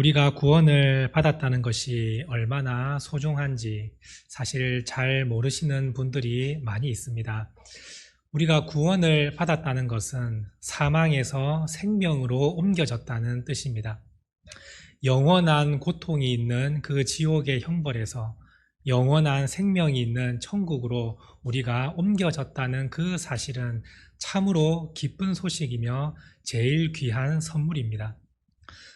우리가 구원을 받았다는 것이 얼마나 소중한지 사실 잘 모르시는 분들이 많이 있습니다. 우리가 구원을 받았다는 것은 사망에서 생명으로 옮겨졌다는 뜻입니다. 영원한 고통이 있는 그 지옥의 형벌에서 영원한 생명이 있는 천국으로 우리가 옮겨졌다는 그 사실은 참으로 기쁜 소식이며 제일 귀한 선물입니다.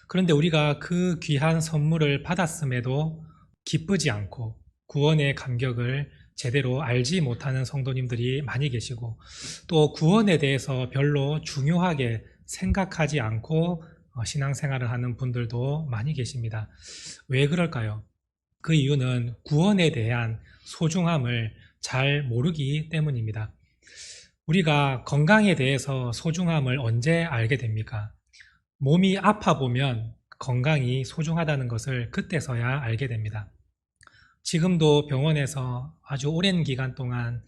그런데 우리가 그 귀한 선물을 받았음에도 기쁘지 않고 구원의 감격을 제대로 알지 못하는 성도님들이 많이 계시고, 또 구원에 대해서 별로 중요하게 생각하지 않고 신앙생활을 하는 분들도 많이 계십니다. 왜 그럴까요? 그 이유는 구원에 대한 소중함을 잘 모르기 때문입니다. 우리가 건강에 대해서 소중함을 언제 알게 됩니까? 몸이 아파 보면 건강이 소중하다는 것을 그때서야 알게 됩니다. 지금도 병원에서 아주 오랜 기간 동안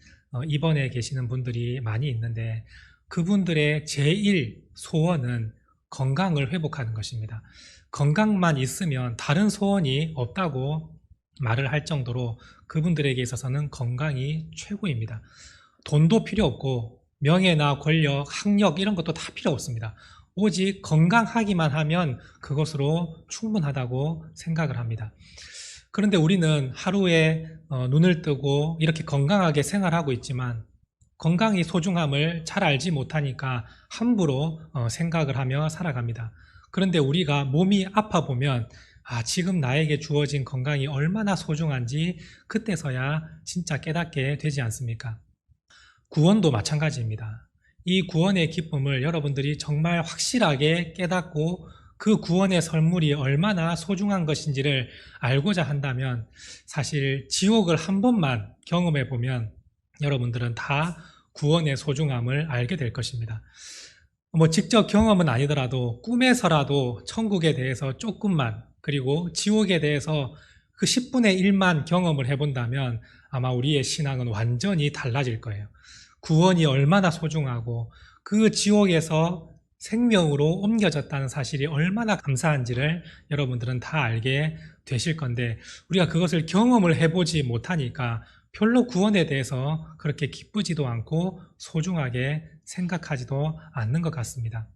입원해 계시는 분들이 많이 있는데, 그분들의 제일 소원은 건강을 회복하는 것입니다. 건강만 있으면 다른 소원이 없다고 말을 할 정도로 그분들에게 있어서는 건강이 최고입니다. 돈도 필요 없고 명예나 권력, 학력 이런 것도 다 필요 없습니다. 오직 건강하기만 하면 그것으로 충분하다고 생각을 합니다. 그런데 우리는 하루에 눈을 뜨고 이렇게 건강하게 생활하고 있지만 건강이 소중함을 잘 알지 못하니까 함부로 생각을 하며 살아갑니다. 그런데 우리가 몸이 아파 보면 지금 나에게 주어진 건강이 얼마나 소중한지 그때서야 진짜 깨닫게 되지 않습니까? 구원도 마찬가지입니다. 이 구원의 기쁨을 여러분들이 정말 확실하게 깨닫고 그 구원의 선물이 얼마나 소중한 것인지를 알고자 한다면 사실 지옥을 한 번만 경험해 보면 여러분들은 다 구원의 소중함을 알게 될 것입니다. 직접 경험은 아니더라도 꿈에서라도 천국에 대해서 조금만, 그리고 지옥에 대해서 그 10분의 1만 경험을 해본다면 아마 우리의 신앙은 완전히 달라질 거예요. 구원이 얼마나 소중하고 그 지옥에서 생명으로 옮겨졌다는 사실이 얼마나 감사한지를 여러분들은 다 알게 되실 건데, 우리가 그것을 경험을 해보지 못하니까 별로 구원에 대해서 그렇게 기쁘지도 않고 소중하게 생각하지도 않는 것 같습니다.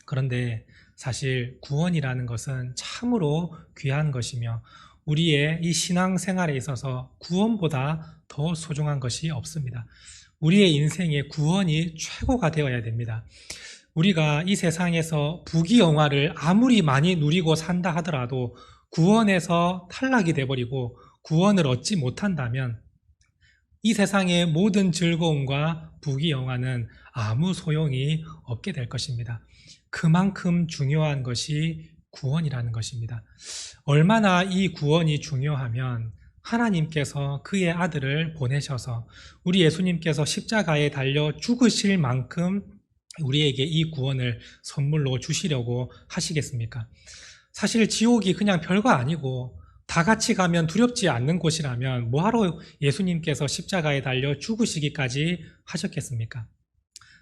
그런데 사실 구원이라는 것은 참으로 귀한 것이며 우리의 이 신앙생활에 있어서 구원보다 더 소중한 것이 없습니다. 우리의 인생의 구원이 최고가 되어야 됩니다. 우리가 이 세상에서 부귀영화를 아무리 많이 누리고 산다 하더라도 구원에서 탈락이 돼버리고 구원을 얻지 못한다면 이 세상의 모든 즐거움과 부귀영화는 아무 소용이 없게 될 것입니다. 그만큼 중요한 것이 구원이라는 것입니다. 얼마나 이 구원이 중요하면 하나님께서 그의 아들을 보내셔서 우리 예수님께서 십자가에 달려 죽으실 만큼 우리에게 이 구원을 선물로 주시려고 하시겠습니까? 사실 지옥이 그냥 별거 아니고 다 같이 가면 두렵지 않는 곳이라면 뭐하러 예수님께서 십자가에 달려 죽으시기까지 하셨겠습니까?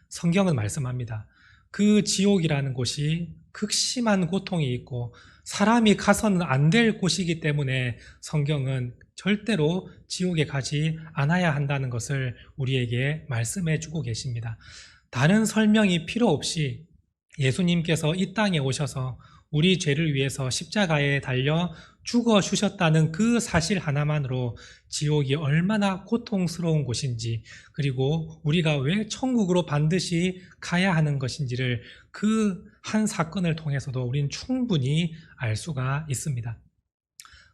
성경은 말씀합니다. 그 지옥이라는 곳이 극심한 고통이 있고 사람이 가서는 안 될 곳이기 때문에 성경은 절대로 지옥에 가지 않아야 한다는 것을 우리에게 말씀해 주고 계십니다. 다른 설명이 필요 없이 예수님께서 이 땅에 오셔서 우리 죄를 위해서 십자가에 달려 죽어 주셨다는 그 사실 하나만으로 지옥이 얼마나 고통스러운 곳인지, 그리고 우리가 왜 천국으로 반드시 가야 하는 것인지를 그 한 사건을 통해서도 우리는 충분히 알 수가 있습니다.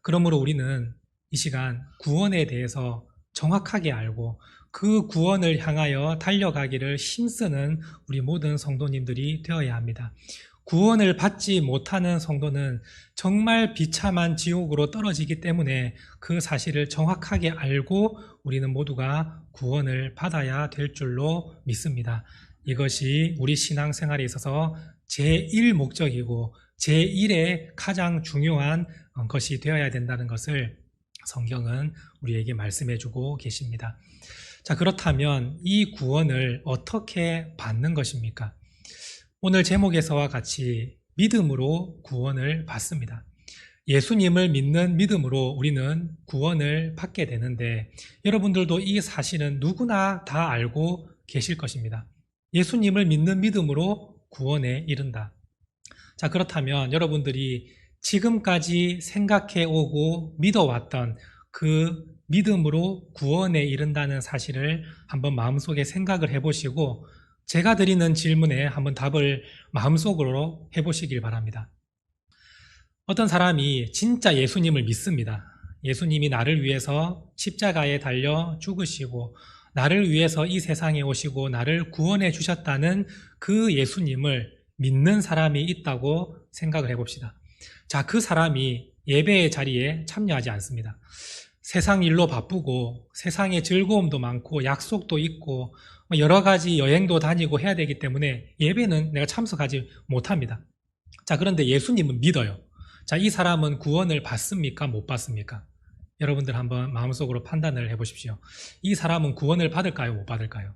그러므로 우리는 이 시간 구원에 대해서 정확하게 알고 그 구원을 향하여 달려가기를 힘쓰는 우리 모든 성도님들이 되어야 합니다. 구원을 받지 못하는 성도는 정말 비참한 지옥으로 떨어지기 때문에 그 사실을 정확하게 알고 우리는 모두가 구원을 받아야 될 줄로 믿습니다. 이것이 우리 신앙생활에 있어서 제1목적이고 제1의 가장 중요한 것이 되어야 된다는 것을 성경은 우리에게 말씀해 주고 계십니다. 자, 그렇다면 이 구원을 어떻게 받는 것입니까? 오늘 제목에서와 같이 믿음으로 구원을 받습니다. 예수님을 믿는 믿음으로 우리는 구원을 받게 되는데 여러분들도 이 사실은 누구나 다 알고 계실 것입니다. 예수님을 믿는 믿음으로 구원에 이른다. 자, 그렇다면 여러분들이 지금까지 생각해 오고 믿어왔던 그 믿음으로 구원에 이른다는 사실을 한번 마음속에 생각을 해보시고 제가 드리는 질문에 한번 답을 마음속으로 해보시길 바랍니다. 어떤 사람이 진짜 예수님을 믿습니다. 예수님이 나를 위해서 십자가에 달려 죽으시고 나를 위해서 이 세상에 오시고 나를 구원해 주셨다는 그 예수님을 믿는 사람이 있다고 생각을 해봅시다. 자, 그 사람이 예배의 자리에 참여하지 않습니다. 세상 일로 바쁘고 세상에 즐거움도 많고 약속도 있고 여러 가지 여행도 다니고 해야 되기 때문에 예배는 내가 참석하지 못합니다. 자, 그런데 예수님은 믿어요. 자, 이 사람은 구원을 받습니까? 못 받습니까? 여러분들 한번 마음속으로 판단을 해보십시오. 이 사람은 구원을 받을까요? 못 받을까요?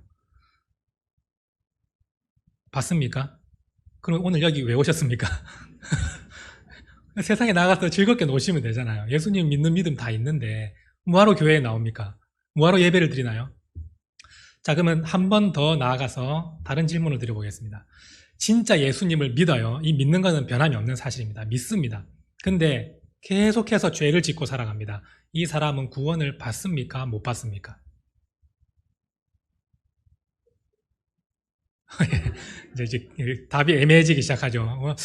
받습니까? 그럼 오늘 여기 왜 오셨습니까? 세상에 나가서 즐겁게 노시면 되잖아요. 예수님 믿는 믿음 다 있는데 뭐하러 교회에 나옵니까? 뭐하러 예배를 드리나요? 자, 그러면 한 번 더 나아가서 다른 질문을 드려보겠습니다. 진짜 예수님을 믿어요. 이 믿는 것은 변함이 없는 사실입니다. 믿습니다. 근데 계속해서 죄를 짓고 살아갑니다. 이 사람은 구원을 받습니까? 못 받습니까? 이제 답이 애매해지기 시작하죠.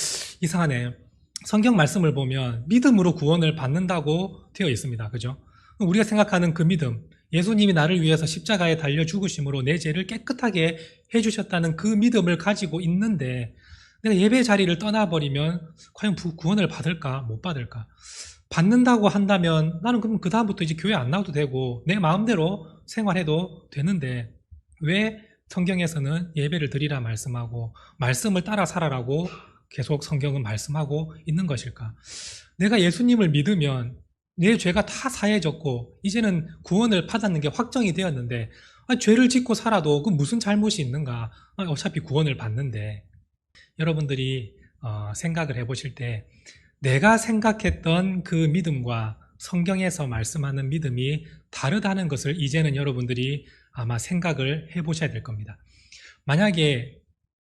이상하네. 성경 말씀을 보면 믿음으로 구원을 받는다고 되어 있습니다. 그죠? 우리가 생각하는 그 믿음, 예수님이 나를 위해서 십자가에 달려 죽으심으로 내 죄를 깨끗하게 해주셨다는 그 믿음을 가지고 있는데 내가 예배 자리를 떠나버리면 과연 구원을 받을까? 못 받을까? 받는다고 한다면 나는 그럼 그 다음부터 이제 교회 안 나와도 되고 내 마음대로 생활해도 되는데 왜 성경에서는 예배를 드리라 말씀하고 말씀을 따라 살아라고 계속 성경은 말씀하고 있는 것일까? 내가 예수님을 믿으면 내 죄가 다 사해졌고 이제는 구원을 받았는 게 확정이 되었는데 죄를 짓고 살아도 그 무슨 잘못이 있는가? 어차피 구원을 받는데 여러분들이 생각을 해보실 때 내가 생각했던 그 믿음과 성경에서 말씀하는 믿음이 다르다는 것을 이제는 여러분들이 아마 생각을 해보셔야 될 겁니다. 만약에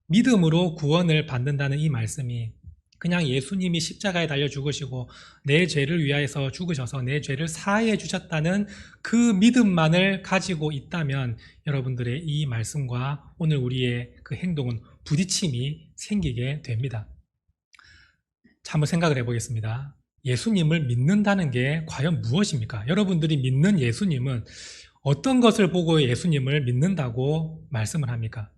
믿음으로 구원을 받는다는 이 말씀이 그냥 예수님이 십자가에 달려 죽으시고 내 죄를 위하여서 죽으셔서 내 죄를 사해 주셨다는 그 믿음만을 가지고 있다면 여러분들의 이 말씀과 오늘 우리의 그 행동은 부딪힘이 생기게 됩니다. 자, 한번 생각을 해보겠습니다. 예수님을 믿는다는 게 과연 무엇입니까? 여러분들이 믿는 예수님은 어떤 것을 보고 예수님을 믿는다고 말씀을 합니까?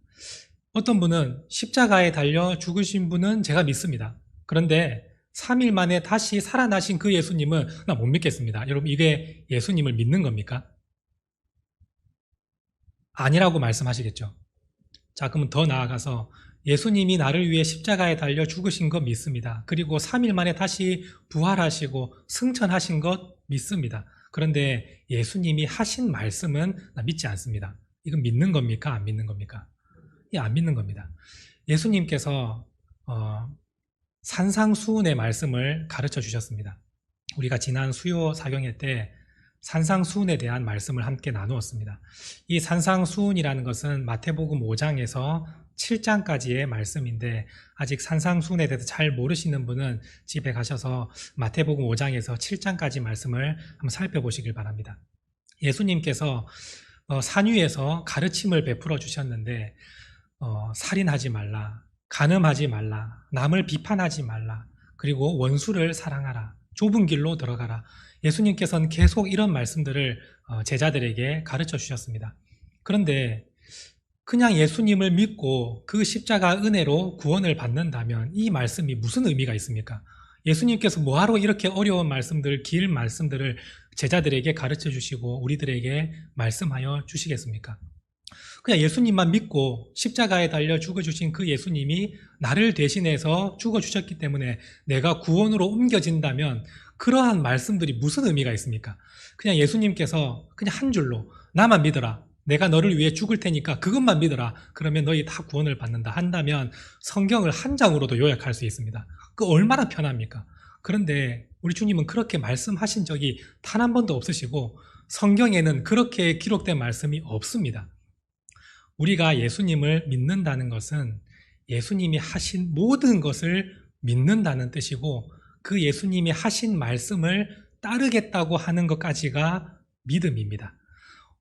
어떤 분은 십자가에 달려 죽으신 분은 제가 믿습니다. 그런데 3일 만에 다시 살아나신 그 예수님은 나 못 믿겠습니다. 여러분, 이게 예수님을 믿는 겁니까? 아니라고 말씀하시겠죠. 자, 그러면 더 나아가서 예수님이 나를 위해 십자가에 달려 죽으신 것 믿습니다. 그리고 3일 만에 다시 부활하시고 승천하신 것 믿습니다. 그런데 예수님이 하신 말씀은 나 믿지 않습니다. 이건 믿는 겁니까? 안 믿는 겁니까? 안 믿는 겁니다. 예수님께서 산상수훈의 말씀을 가르쳐 주셨습니다. 우리가 지난 수요 사경회 때 산상수훈에 대한 말씀을 함께 나누었습니다. 이 산상수훈이라는 것은 마태복음 5장에서 7장까지의 말씀인데 아직 산상수훈에 대해서 잘 모르시는 분은 집에 가셔서 마태복음 5장에서 7장까지 말씀을 한번 살펴보시길 바랍니다. 예수님께서 산 위에서 가르침을 베풀어 주셨는데 살인하지 말라, 간음하지 말라, 남을 비판하지 말라, 그리고 원수를 사랑하라, 좁은 길로 들어가라. 예수님께서는 계속 이런 말씀들을 제자들에게 가르쳐 주셨습니다. 그런데 그냥 예수님을 믿고 그 십자가 은혜로 구원을 받는다면 이 말씀이 무슨 의미가 있습니까? 예수님께서 뭐하러 이렇게 어려운 말씀들, 길 말씀들을 제자들에게 가르쳐 주시고 우리들에게 말씀하여 주시겠습니까? 그냥 예수님만 믿고 십자가에 달려 죽어주신 그 예수님이 나를 대신해서 죽어주셨기 때문에 내가 구원으로 옮겨진다면 그러한 말씀들이 무슨 의미가 있습니까? 그냥 예수님께서 그냥 한 줄로 나만 믿어라, 내가 너를 위해 죽을 테니까 그것만 믿어라, 그러면 너희 다 구원을 받는다 한다면 성경을 한 장으로도 요약할 수 있습니다. 그 얼마나 편합니까? 그런데 우리 주님은 그렇게 말씀하신 적이 단 한 번도 없으시고 성경에는 그렇게 기록된 말씀이 없습니다. 우리가 예수님을 믿는다는 것은 예수님이 하신 모든 것을 믿는다는 뜻이고 그 예수님이 하신 말씀을 따르겠다고 하는 것까지가 믿음입니다.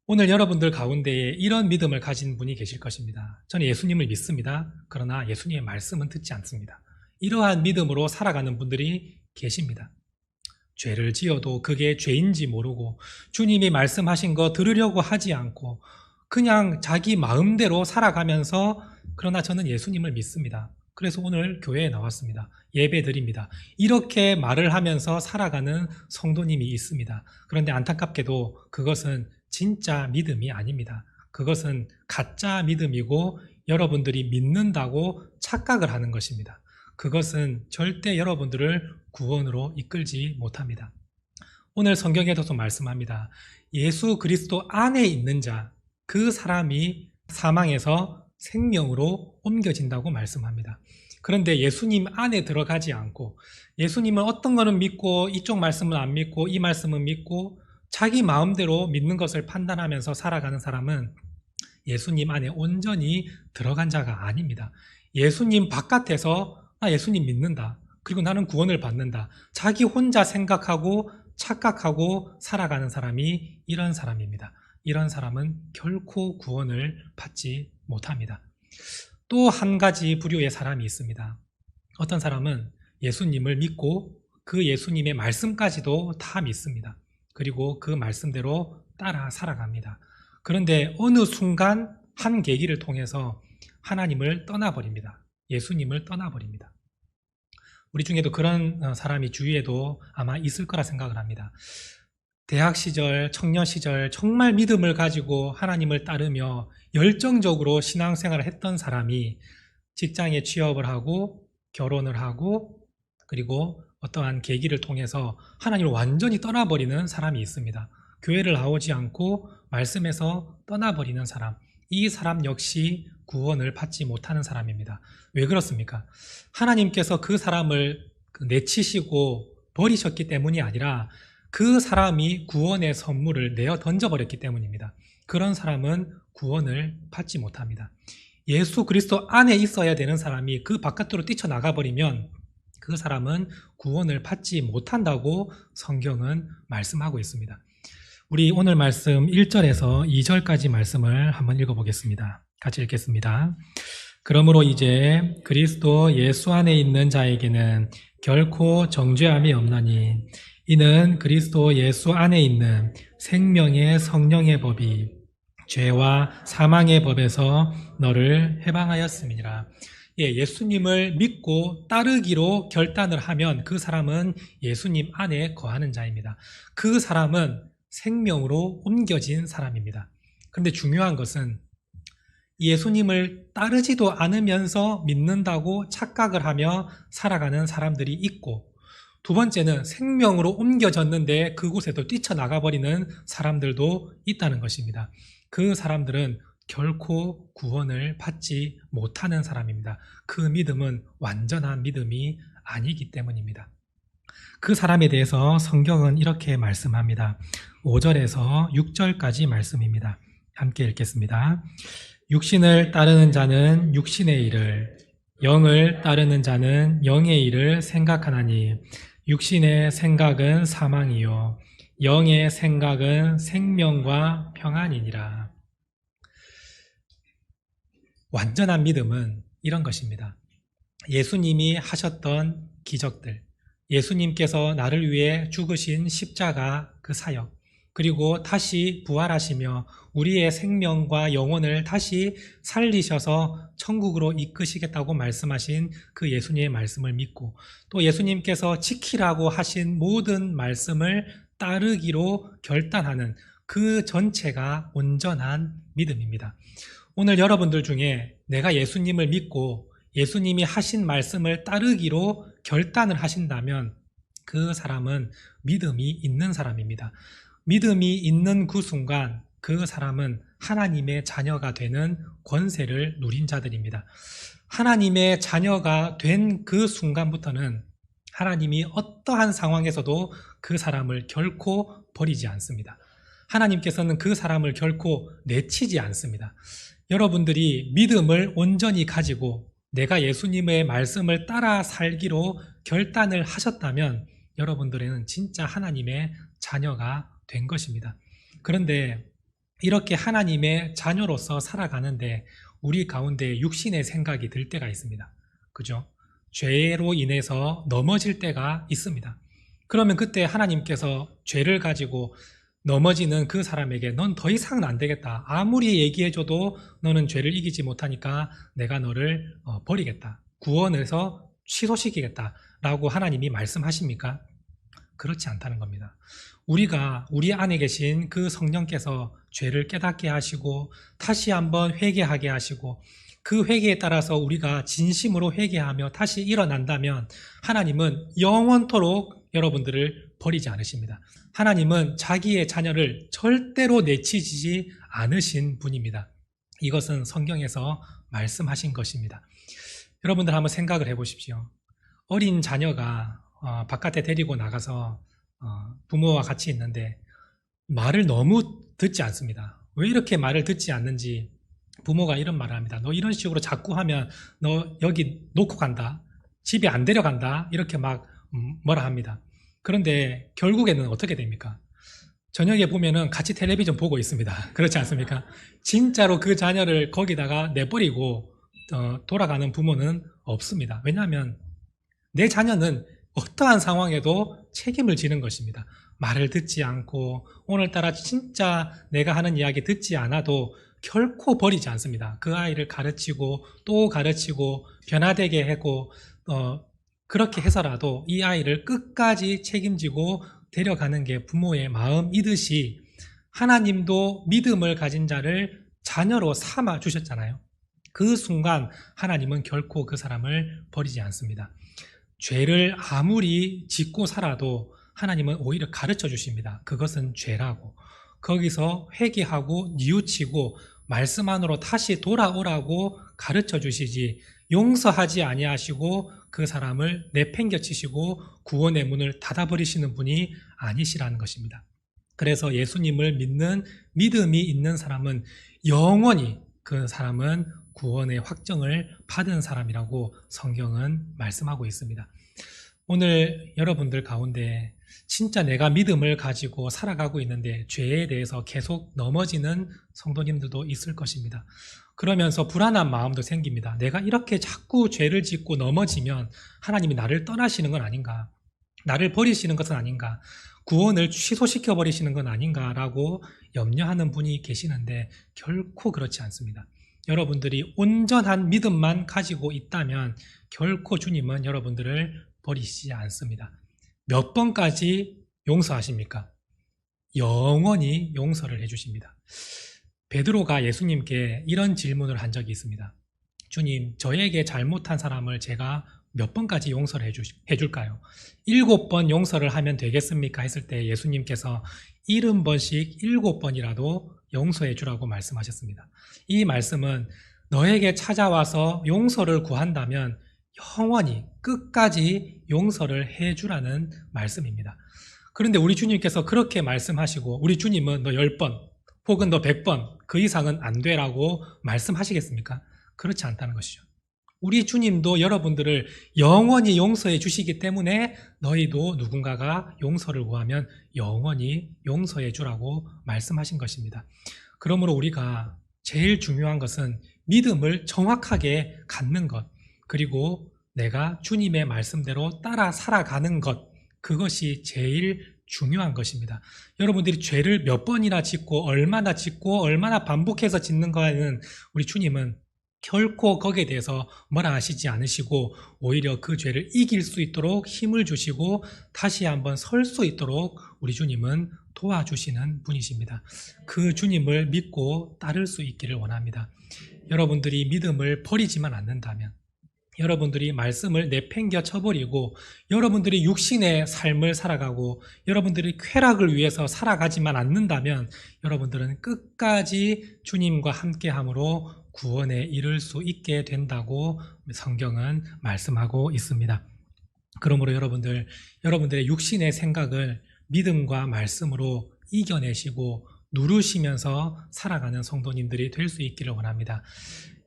오늘 여러분들 가운데에 이런 믿음을 가진 분이 계실 것입니다. 저는 예수님을 믿습니다. 그러나 예수님의 말씀은 듣지 않습니다. 이러한 믿음으로 살아가는 분들이 계십니다. 죄를 지어도 그게 죄인지 모르고 주님이 말씀하신 거 들으려고 하지 않고 그냥 자기 마음대로 살아가면서 그러나 저는 예수님을 믿습니다. 그래서 오늘 교회에 나왔습니다. 예배 드립니다. 이렇게 말을 하면서 살아가는 성도님이 있습니다. 그런데 안타깝게도 그것은 진짜 믿음이 아닙니다. 그것은 가짜 믿음이고 여러분들이 믿는다고 착각을 하는 것입니다. 그것은 절대 여러분들을 구원으로 이끌지 못합니다. 오늘 성경에서도 말씀합니다. 예수 그리스도 안에 있는 자, 그 사람이 사망에서 생명으로 옮겨진다고 말씀합니다. 그런데 예수님 안에 들어가지 않고 예수님은 어떤 거는 믿고 이쪽 말씀은 안 믿고 이 말씀은 믿고 자기 마음대로 믿는 것을 판단하면서 살아가는 사람은 예수님 안에 온전히 들어간 자가 아닙니다. 예수님 바깥에서 나 예수님 믿는다. 그리고 나는 구원을 받는다. 자기 혼자 생각하고 착각하고 살아가는 사람이 이런 사람입니다. 이런 사람은 결코 구원을 받지 못합니다. 또 한 가지 부류의 사람이 있습니다. 어떤 사람은 예수님을 믿고 그 예수님의 말씀까지도 다 믿습니다. 그리고 그 말씀대로 따라 살아갑니다. 그런데 어느 순간 한 계기를 통해서 하나님을 떠나버립니다. 예수님을 떠나버립니다. 우리 중에도 그런 사람이 주위에도 아마 있을 거라 생각을 합니다. 대학 시절, 청년 시절 정말 믿음을 가지고 하나님을 따르며 열정적으로 신앙생활을 했던 사람이 직장에 취업을 하고 결혼을 하고 그리고 어떠한 계기를 통해서 하나님을 완전히 떠나버리는 사람이 있습니다. 교회를 나오지 않고 말씀에서 떠나버리는 사람, 이 사람 역시 구원을 받지 못하는 사람입니다. 왜 그렇습니까? 하나님께서 그 사람을 내치시고 버리셨기 때문이 아니라 그 사람이 구원의 선물을 내어 던져버렸기 때문입니다. 그런 사람은 구원을 받지 못합니다. 예수 그리스도 안에 있어야 되는 사람이 그 바깥으로 뛰쳐나가 버리면 그 사람은 구원을 받지 못한다고 성경은 말씀하고 있습니다. 우리 오늘 말씀 1절에서 2절까지 말씀을 한번 읽어보겠습니다. 같이 읽겠습니다. 그러므로 이제 그리스도 예수 안에 있는 자에게는 결코 정죄함이 없나니 이는 그리스도 예수 안에 있는 생명의 성령의 법이 죄와 사망의 법에서 너를 해방하였음이니라. 예수님을 믿고 따르기로 결단을 하면 그 사람은 예수님 안에 거하는 자입니다. 그 사람은 생명으로 옮겨진 사람입니다. 그런데 중요한 것은 예수님을 따르지도 않으면서 믿는다고 착각을 하며 살아가는 사람들이 있고 두 번째는 생명으로 옮겨졌는데 그곳에도 뛰쳐나가 버리는 사람들도 있다는 것입니다. 그 사람들은 결코 구원을 받지 못하는 사람입니다. 그 믿음은 완전한 믿음이 아니기 때문입니다. 그 사람에 대해서 성경은 이렇게 말씀합니다. 5절에서 6절까지 말씀입니다. 함께 읽겠습니다. 육신을 따르는 자는 육신의 일을, 영을 따르는 자는 영의 일을 생각하나니 육신의 생각은 사망이요 영의 생각은 생명과 평안이니라. 완전한 믿음은 이런 것입니다. 예수님이 하셨던 기적들, 예수님께서 나를 위해 죽으신 십자가 그 사역, 그리고 다시 부활하시며 우리의 생명과 영혼을 다시 살리셔서 천국으로 이끄시겠다고 말씀하신 그 예수님의 말씀을 믿고 또 예수님께서 지키라고 하신 모든 말씀을 따르기로 결단하는 그 전체가 온전한 믿음입니다. 오늘 여러분들 중에 내가 예수님을 믿고 예수님이 하신 말씀을 따르기로 결단을 하신다면 그 사람은 믿음이 있는 사람입니다. 믿음이 있는 그 순간 그 사람은 하나님의 자녀가 되는 권세를 누린 자들입니다. 하나님의 자녀가 된 그 순간부터는 하나님이 어떠한 상황에서도 그 사람을 결코 버리지 않습니다. 하나님께서는 그 사람을 결코 내치지 않습니다. 여러분들이 믿음을 온전히 가지고 내가 예수님의 말씀을 따라 살기로 결단을 하셨다면 여러분들은 진짜 하나님의 자녀가 된 것입니다. 그런데 이렇게 하나님의 자녀로서 살아가는데 우리 가운데 육신의 생각이 들 때가 있습니다. 그죠? 죄로 인해서 넘어질 때가 있습니다. 그러면 그때 하나님께서 죄를 가지고 넘어지는 그 사람에게 넌 더 이상은 안 되겠다. 아무리 얘기해줘도 너는 죄를 이기지 못하니까 내가 너를 버리겠다. 구원해서 취소시키겠다. 라고 하나님이 말씀하십니까? 그렇지 않다는 겁니다. 우리 안에 계신 그 성령께서 죄를 깨닫게 하시고 다시 한번 회개하게 하시고 그 회개에 따라서 우리가 진심으로 회개하며 다시 일어난다면 하나님은 영원토록 여러분들을 버리지 않으십니다. 하나님은 자기의 자녀를 절대로 내치지 않으신 분입니다. 이것은 성경에서 말씀하신 것입니다. 여러분들 한번 생각을 해보십시오. 어린 자녀가 바깥에 데리고 나가서 부모와 같이 있는데 말을 너무 듣지 않습니다. 왜 이렇게 말을 듣지 않는지 부모가 이런 말을 합니다. 너 이런 식으로 자꾸 하면 너 여기 놓고 간다. 집에 안 데려간다. 이렇게 막 뭐라 합니다. 그런데 결국에는 어떻게 됩니까? 저녁에 보면은 같이 텔레비전 보고 있습니다. 그렇지 않습니까? 진짜로 그 자녀를 거기다가 내버리고 돌아가는 부모는 없습니다. 왜냐하면 내 자녀는 어떠한 상황에도 책임을 지는 것입니다. 말을 듣지 않고 오늘따라 진짜 내가 하는 이야기 듣지 않아도 결코 버리지 않습니다. 그 아이를 가르치고 또 가르치고 변화되게 하고 그렇게 해서라도 이 아이를 끝까지 책임지고 데려가는 게 부모의 마음이듯이 하나님도 믿음을 가진 자를 자녀로 삼아 주셨잖아요. 그 순간 하나님은 결코 그 사람을 버리지 않습니다. 죄를 아무리 짓고 살아도 하나님은 오히려 가르쳐 주십니다. 그것은 죄라고. 거기서 회개하고 뉘우치고 말씀 안으로 다시 돌아오라고 가르쳐 주시지 용서하지 아니하시고 그 사람을 내팽겨치시고 구원의 문을 닫아버리시는 분이 아니시라는 것입니다. 그래서 예수님을 믿는 믿음이 있는 사람은 영원히 그 사람은 구원의 확정을 받은 사람이라고 성경은 말씀하고 있습니다. 오늘 여러분들 가운데 진짜 내가 믿음을 가지고 살아가고 있는데 죄에 대해서 계속 넘어지는 성도님들도 있을 것입니다. 그러면서 불안한 마음도 생깁니다. 내가 이렇게 자꾸 죄를 짓고 넘어지면 하나님이 나를 떠나시는 건 아닌가? 나를 버리시는 것은 아닌가? 구원을 취소시켜 버리시는 건 아닌가라고 염려하는 분이 계시는데 결코 그렇지 않습니다. 여러분들이 온전한 믿음만 가지고 있다면 결코 주님은 여러분들을 버리시지 않습니다. 몇 번까지 용서하십니까? 영원히 용서를 해주십니다. 베드로가 예수님께 이런 질문을 한 적이 있습니다. 주님, 저에게 잘못한 사람을 제가 몇 번까지 용서를 해줄까요? 7번 용서를 하면 되겠습니까? 했을 때 예수님께서 70번씩 7번이라도 용서해 주라고 말씀하셨습니다. 이 말씀은 너에게 찾아와서 용서를 구한다면 영원히 끝까지 용서를 해주라는 말씀입니다. 그런데 우리 주님께서 그렇게 말씀하시고 우리 주님은 너 10번 혹은 너 100번 그 이상은 안 되라고 말씀하시겠습니까? 그렇지 않다는 것이죠. 우리 주님도 여러분들을 영원히 용서해 주시기 때문에 너희도 누군가가 용서를 구하면 영원히 용서해 주라고 말씀하신 것입니다. 그러므로 우리가 제일 중요한 것은 믿음을 정확하게 갖는 것, 그리고 내가 주님의 말씀대로 따라 살아가는 것, 그것이 제일 중요한 것입니다. 여러분들이 죄를 몇 번이나 짓고 얼마나 반복해서 짓는 거에는 우리 주님은 결코 거기에 대해서 뭐라 하시지 않으시고 오히려 그 죄를 이길 수 있도록 힘을 주시고 다시 한번 설 수 있도록 우리 주님은 도와주시는 분이십니다. 그 주님을 믿고 따를 수 있기를 원합니다. 여러분들이 믿음을 버리지만 않는다면, 여러분들이 말씀을 내팽겨 쳐버리고 여러분들이 육신의 삶을 살아가고 여러분들이 쾌락을 위해서 살아가지만 않는다면 여러분들은 끝까지 주님과 함께함으로 구원에 이를 수 있게 된다고 성경은 말씀하고 있습니다. 그러므로 여러분들의 육신의 생각을 믿음과 말씀으로 이겨내시고 누르시면서 살아가는 성도님들이 될 수 있기를 원합니다.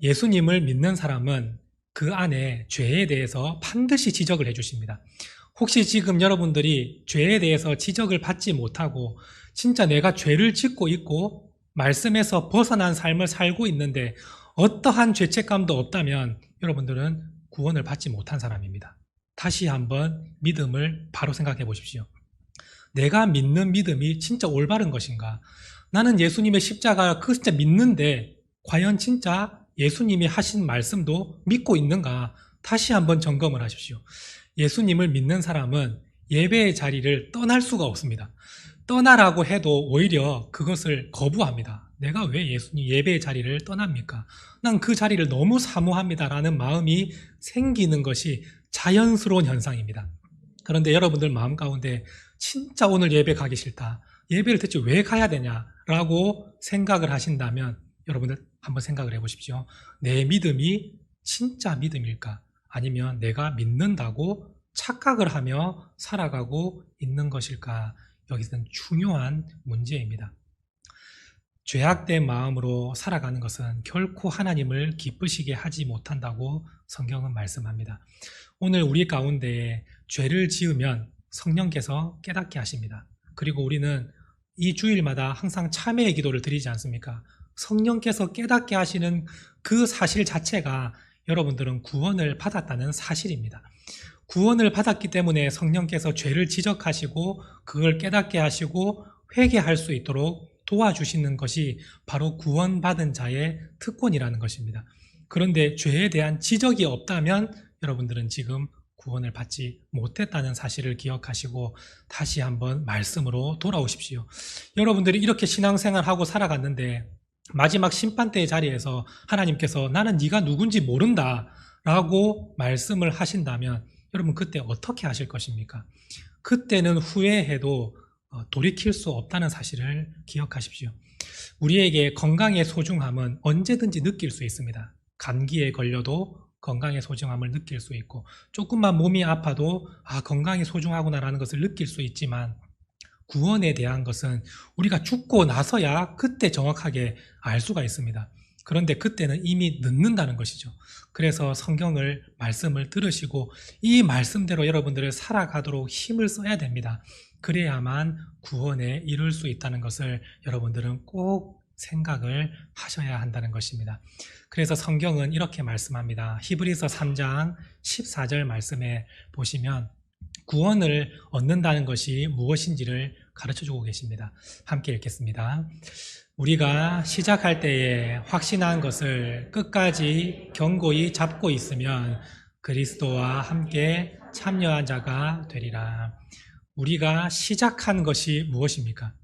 예수님을 믿는 사람은 그 안에 죄에 대해서 반드시 지적을 해주십니다. 혹시 지금 여러분들이 죄에 대해서 지적을 받지 못하고 진짜 내가 죄를 짓고 있고 말씀에서 벗어난 삶을 살고 있는데 어떠한 죄책감도 없다면 여러분들은 구원을 받지 못한 사람입니다. 다시 한번 믿음을 바로 생각해 보십시오. 내가 믿는 믿음이 진짜 올바른 것인가? 나는 예수님의 십자가 그거 진짜 믿는데 과연 진짜 예수님이 하신 말씀도 믿고 있는가? 다시 한번 점검을 하십시오. 예수님을 믿는 사람은 예배의 자리를 떠날 수가 없습니다. 떠나라고 해도 오히려 그것을 거부합니다. 내가 왜 예수님 예배의 자리를 떠납니까? 난 그 자리를 너무 사모합니다라는 마음이 생기는 것이 자연스러운 현상입니다. 그런데 여러분들 마음 가운데 진짜 오늘 예배 가기 싫다. 예배를 대체 왜 가야 되냐라고 생각을 하신다면 여러분들 한번 생각을 해보십시오. 내 믿음이 진짜 믿음일까? 아니면 내가 믿는다고 착각을 하며 살아가고 있는 것일까? 여기서는 중요한 문제입니다. 죄악된 마음으로 살아가는 것은 결코 하나님을 기쁘시게 하지 못한다고 성경은 말씀합니다. 오늘 우리 가운데 죄를 지으면 성령께서 깨닫게 하십니다. 그리고 우리는 이 주일마다 항상 참회의 기도를 드리지 않습니까? 성령께서 깨닫게 하시는 그 사실 자체가 여러분들은 구원을 받았다는 사실입니다. 구원을 받았기 때문에 성령께서 죄를 지적하시고 그걸 깨닫게 하시고 회개할 수 있도록 도와주시는 것이 바로 구원받은 자의 특권이라는 것입니다. 그런데 죄에 대한 지적이 없다면 여러분들은 지금 구원을 받지 못했다는 사실을 기억하시고 다시 한번 말씀으로 돌아오십시오. 여러분들이 이렇게 신앙생활하고 살아갔는데 마지막 심판대의 자리에서 하나님께서 나는 네가 누군지 모른다 라고 말씀을 하신다면 여러분 그때 어떻게 하실 것입니까? 그때는 후회해도 돌이킬 수 없다는 사실을 기억하십시오. 우리에게 건강의 소중함은 언제든지 느낄 수 있습니다. 감기에 걸려도 건강의 소중함을 느낄 수 있고 조금만 몸이 아파도 건강이 소중하구나라는 것을 느낄 수 있지만 구원에 대한 것은 우리가 죽고 나서야 그때 정확하게 알 수가 있습니다. 그런데 그때는 이미 늦는다는 것이죠. 그래서 성경을 말씀을 들으시고 이 말씀대로 여러분들을 살아가도록 힘을 써야 됩니다. 그래야만 구원에 이룰 수 있다는 것을 여러분들은 꼭 생각을 하셔야 한다는 것입니다. 그래서 성경은 이렇게 말씀합니다. 히브리서 3장 14절 말씀에 보시면 구원을 얻는다는 것이 무엇인지를 가르쳐주고 계십니다. 함께 읽겠습니다. 우리가 시작할 때에 확신한 것을 끝까지 견고히 잡고 있으면 그리스도와 함께 참여한 자가 되리라. 우리가 시작한 것이 무엇입니까?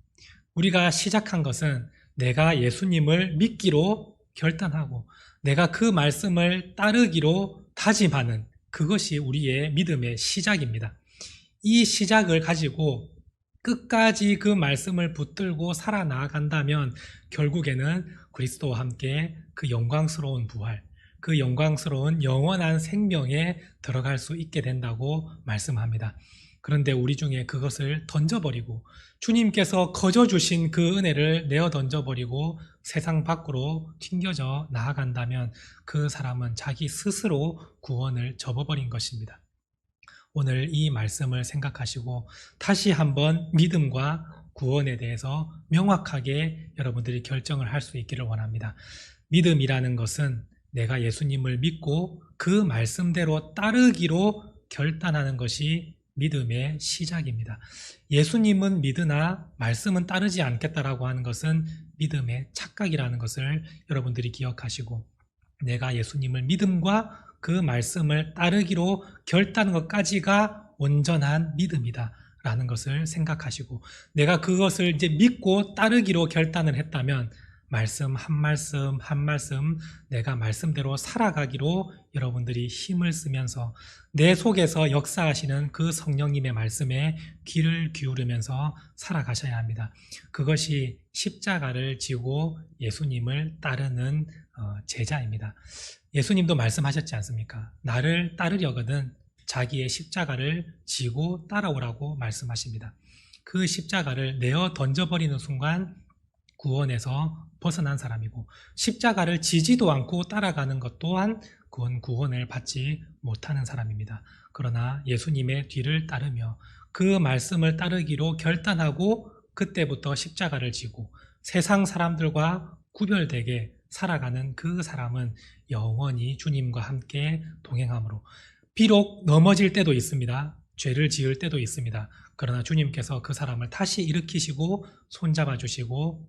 우리가 시작한 것은 내가 예수님을 믿기로 결단하고 내가 그 말씀을 따르기로 다짐하는 그것이 우리의 믿음의 시작입니다. 이 시작을 가지고 끝까지 그 말씀을 붙들고 살아나간다면 결국에는 그리스도와 함께 그 영광스러운 부활, 그 영광스러운 영원한 생명에 들어갈 수 있게 된다고 말씀합니다. 그런데 우리 중에 그것을 던져버리고 주님께서 거저 주신 그 은혜를 내어 던져버리고 세상 밖으로 튕겨져 나아간다면 그 사람은 자기 스스로 구원을 접어버린 것입니다. 오늘 이 말씀을 생각하시고 다시 한번 믿음과 구원에 대해서 명확하게 여러분들이 결정을 할 수 있기를 원합니다. 믿음이라는 것은 내가 예수님을 믿고 그 말씀대로 따르기로 결단하는 것이 믿음의 시작입니다. 예수님은 믿으나 말씀은 따르지 않겠다라고 하는 것은 믿음의 착각이라는 것을 여러분들이 기억하시고 내가 예수님을 믿음과 그 말씀을 따르기로 결단한 것까지가 온전한 믿음이다 라는 것을 생각하시고 내가 그것을 이제 믿고 따르기로 결단을 했다면 말씀 한 말씀 내가 말씀대로 살아가기로 여러분들이 힘을 쓰면서 내 속에서 역사하시는 그 성령님의 말씀에 귀를 기울이면서 살아가셔야 합니다. 그것이 십자가를 지고 예수님을 따르는 제자입니다. 예수님도 말씀하셨지 않습니까? 나를 따르려거든 자기의 십자가를 지고 따라오라고 말씀하십니다. 그 십자가를 내어 던져버리는 순간 구원에서 벗어난 사람이고, 십자가를 지지도 않고 따라가는 것 또한 그건 구원을 받지 못하는 사람입니다. 그러나 예수님의 뒤를 따르며 그 말씀을 따르기로 결단하고 그때부터 십자가를 지고 세상 사람들과 구별되게 살아가는 그 사람은 영원히 주님과 함께 동행함으로, 비록 넘어질 때도 있습니다. 죄를 지을 때도 있습니다. 그러나 주님께서 그 사람을 다시 일으키시고 손잡아 주시고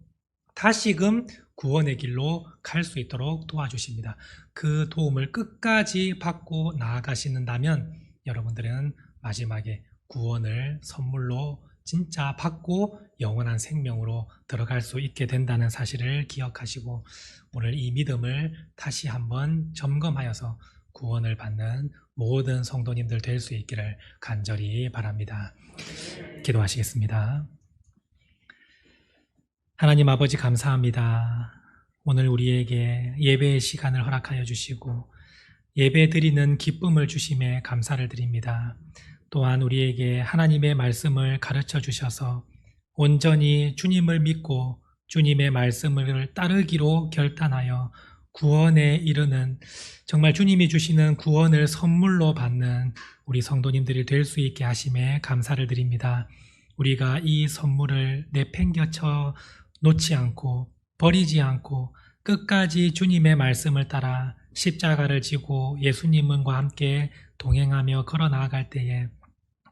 다시금 구원의 길로 갈 수 있도록 도와주십니다. 그 도움을 끝까지 받고 나아가시는다면 여러분들은 마지막에 구원을 선물로 진짜 받고 영원한 생명으로 들어갈 수 있게 된다는 사실을 기억하시고 오늘 이 믿음을 다시 한번 점검하여서 구원을 받는 모든 성도님들 될 수 있기를 간절히 바랍니다. 기도하시겠습니다. 하나님 아버지 감사합니다. 오늘 우리에게 예배의 시간을 허락하여 주시고 예배 드리는 기쁨을 주심에 감사를 드립니다. 또한 우리에게 하나님의 말씀을 가르쳐 주셔서 온전히 주님을 믿고 주님의 말씀을 따르기로 결단하여 구원에 이르는, 정말 주님이 주시는 구원을 선물로 받는 우리 성도님들이 될 수 있게 하심에 감사를 드립니다. 우리가 이 선물을 내팽겨쳐 놓지 않고 버리지 않고 끝까지 주님의 말씀을 따라 십자가를 지고 예수님과 함께 동행하며 걸어 나아갈 때에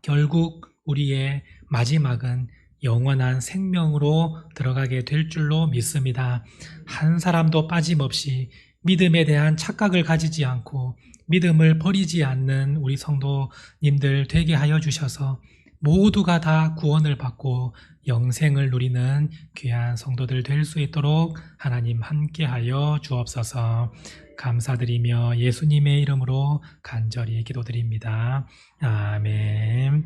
결국 우리의 마지막은 영원한 생명으로 들어가게 될 줄로 믿습니다. 한 사람도 빠짐없이 믿음에 대한 착각을 가지지 않고 믿음을 버리지 않는 우리 성도님들 되게 하여 주셔서 모두가 다 구원을 받고 영생을 누리는 귀한 성도들 될 수 있도록 하나님 함께하여 주옵소서. 감사드리며 예수님의 이름으로 간절히 기도드립니다. 아멘.